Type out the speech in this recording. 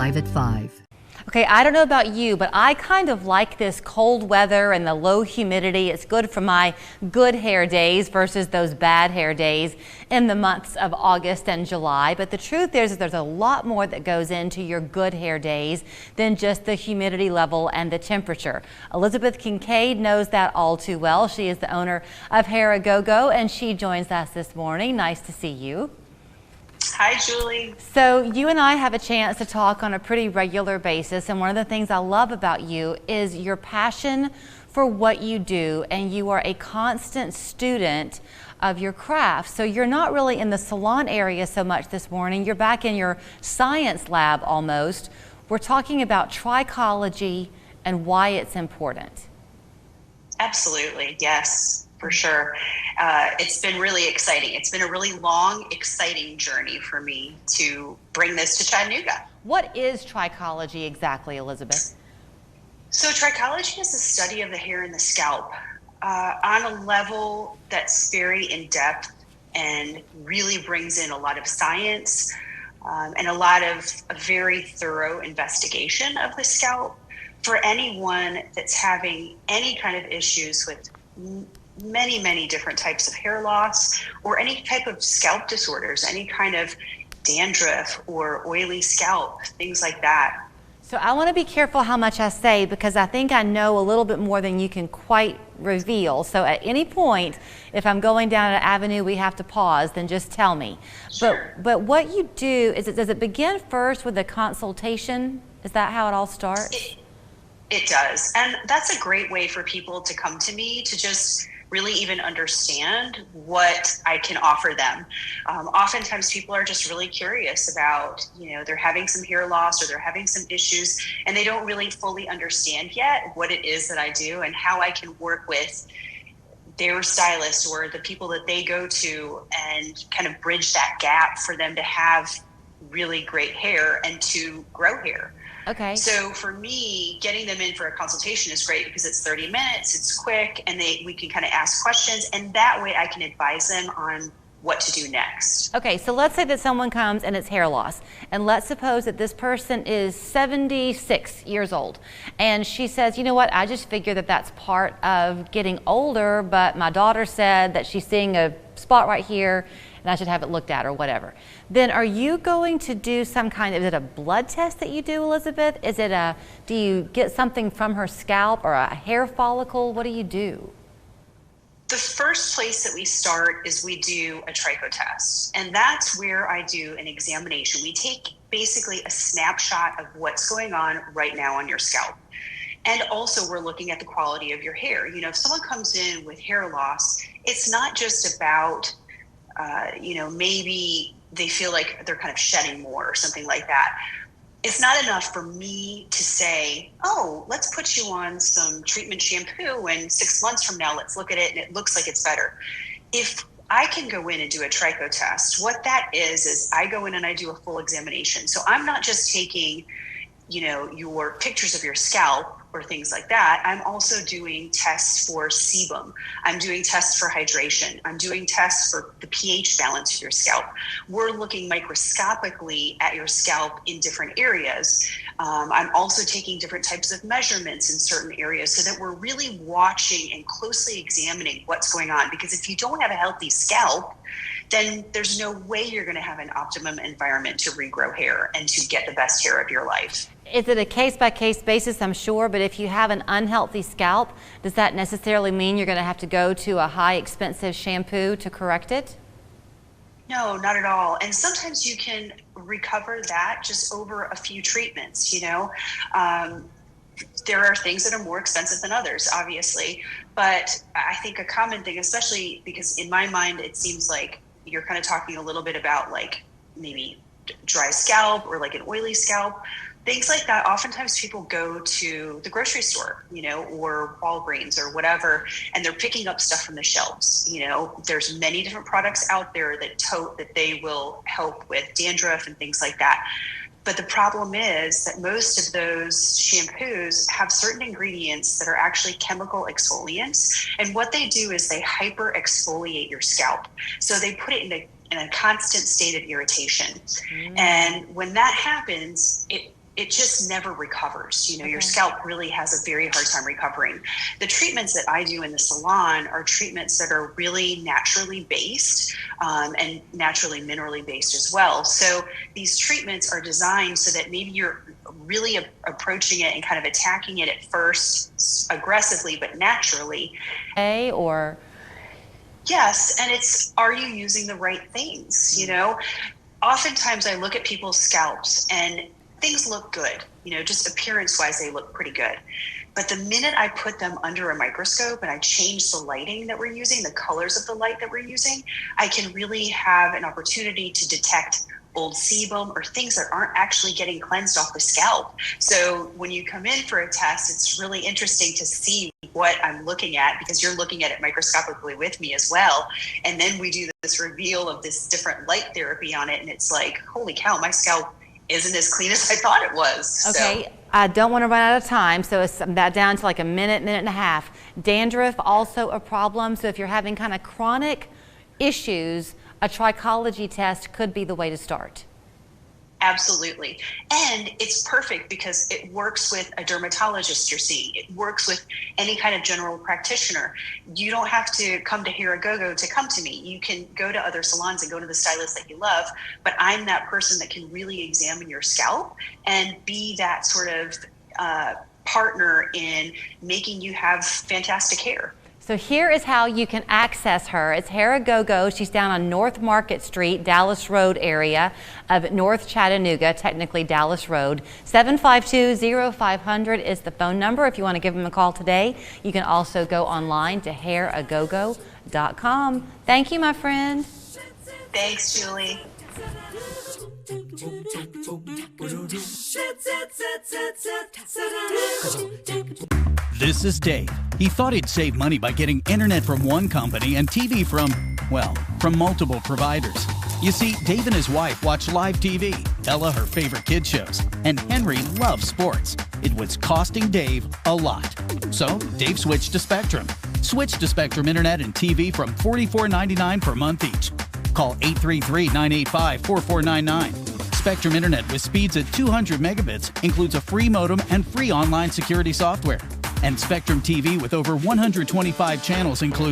Live at 5. Okay, I don't know about you, but I kind of like this cold weather and the low humidity. It's good for my good hair days versus those bad hair days in the months of August and July. But the truth is there's a lot more that goes into your good hair days than just the humidity level and the temperature. Elizabeth Kincaid knows that all too well. She is the owner of Hair A GoGo, and she joins us this morning. Nice to see you. Hi, Julie. So you and I have a chance to talk on a pretty regular basis, and one of the things I love about you is your passion for what you do, and you are a constant student of your craft. So you're not really in the salon area so much this morning. You're back in your science lab almost. We're talking about trichology and why it's important. Absolutely, yes, for sure. It's been really exciting. It's been a really long, exciting journey for me to bring this to Chattanooga. What is trichology exactly, Elizabeth? So trichology is the study of the hair and the scalp on a level that's very in-depth and really brings in a lot of science and a lot of a very thorough investigation of the scalp for anyone that's having any kind of issues with many different types of hair loss or any type of scalp disorders, any kind of dandruff or oily scalp, things like that. So I want to be careful how much I say because I think I know a little bit more than you can quite reveal. So at any point, if I'm going down an avenue we have to pause, then just tell me. Sure. But what you do, does it begin first with a consultation? Is that how it all starts? It does. And that's a great way for people to come to me to just really even understand what I can offer them. Oftentimes people are just really curious about, they're having some hair loss or they're having some issues and they don't really fully understand yet what it is that I do and how I can work with their stylist or the people that they go to and kind of bridge that gap for them to have really great hair and to grow hair. Okay. So for me, getting them in for a consultation is great because it's 30 minutes, it's quick, and we can kind of ask questions, and that way I can advise them on what to do next. Okay, so let's say that someone comes and it's hair loss, and let's suppose that this person is 76 years old, and she says, you know what, I just figured that that's part of getting older, but my daughter said that she's seeing a spot right here, and I should have it looked at or whatever. Then are you going to do some kind of, is it a blood test that you do, Elizabeth? Do you get something from her scalp or a hair follicle? What do you do? The first place that we start is we do a Tricho Test, and that's where I do an examination. We take basically a snapshot of what's going on right now on your scalp. And also we're looking at the quality of your hair. If someone comes in with hair loss, it's not just about maybe they feel like they're kind of shedding more or something like that. It's not enough for me to say, oh, let's put you on some treatment shampoo and 6 months from now, let's look at it and it looks like it's better. If I can go in and do a Tricho Test, what that is I go in and I do a full examination. So I'm not just taking, your pictures of your scalp or things like that. I'm also doing tests for sebum. I'm doing tests for hydration. I'm doing tests for the pH balance of your scalp. We're looking microscopically at your scalp in different areas. I'm also taking different types of measurements in certain areas so that we're really watching and closely examining what's going on. Because if you don't have a healthy scalp, then there's no way you're going to have an optimum environment to regrow hair and to get the best hair of your life. Is it a case-by-case basis, I'm sure, but if you have an unhealthy scalp, does that necessarily mean you're going to have to go to a high expensive shampoo to correct it? No, not at all. And sometimes you can recover that just over a few treatments, there are things that are more expensive than others, obviously. But I think a common thing, especially because in my mind, it seems like you're kind of talking a little bit about like maybe dry scalp or like an oily scalp. Things like that, oftentimes people go to the grocery store, or Walgreens or whatever, and they're picking up stuff from the shelves. There's many different products out there that they will help with dandruff and things like that. But the problem is that most of those shampoos have certain ingredients that are actually chemical exfoliants. And what they do is they hyper exfoliate your scalp. So they put it in a constant state of irritation. And when that happens, it it just never recovers. Your scalp really has a very hard time recovering. The treatments that I do in the salon are treatments that are really naturally based and naturally minerally based as well. So these treatments are designed so that maybe you're really approaching it and kind of attacking it at first aggressively, but naturally. Or yes, and it's, are you using the right things? Oftentimes I look at people's scalps and things look good, just appearance wise, they look pretty good. But the minute I put them under a microscope and I change the lighting that we're using, the colors of the light that we're using, I can really have an opportunity to detect old sebum or things that aren't actually getting cleansed off the scalp. So when you come in for a test, it's really interesting to see what I'm looking at, because you're looking at it microscopically with me as well. And then we do this reveal of this different light therapy on it. And it's like, holy cow, my scalp isn't as clean as I thought it was. Okay, So, I don't want to run out of time, so it's that down to like a minute and a half. Dandruff, also a problem. So if you're having kind of chronic issues, a trichology test could be the way to start. absolutely. And it's perfect because it works with a dermatologist you're seeing. It works with any kind of general practitioner. You don't have to come to Hair A GoGo to come to me. You can go to other salons and go to the stylist that you love, but I'm that person that can really examine your scalp and be that sort of partner in making you have fantastic hair. So here is how you can access her. It's Hair A GoGo. She's down on North Market Street, Dallas Road area of North Chattanooga, technically Dallas Road. 752-0500 is the phone number if you want to give them a call today. You can also go online to hairagogo.com. Thank you, my friend. Thanks, Julie. This is Dave. He thought he'd save money by getting internet from one company and TV from multiple providers. You see, Dave and his wife watch live TV, Ella her favorite kid shows, and Henry loves sports. It was costing Dave a lot. So Dave switched to Spectrum. Switch to Spectrum Internet and TV from $44.99 per month each. Call 833-985-4499. Spectrum Internet with speeds at 200 megabits includes a free modem and free online security software. And Spectrum TV with over 125 channels includes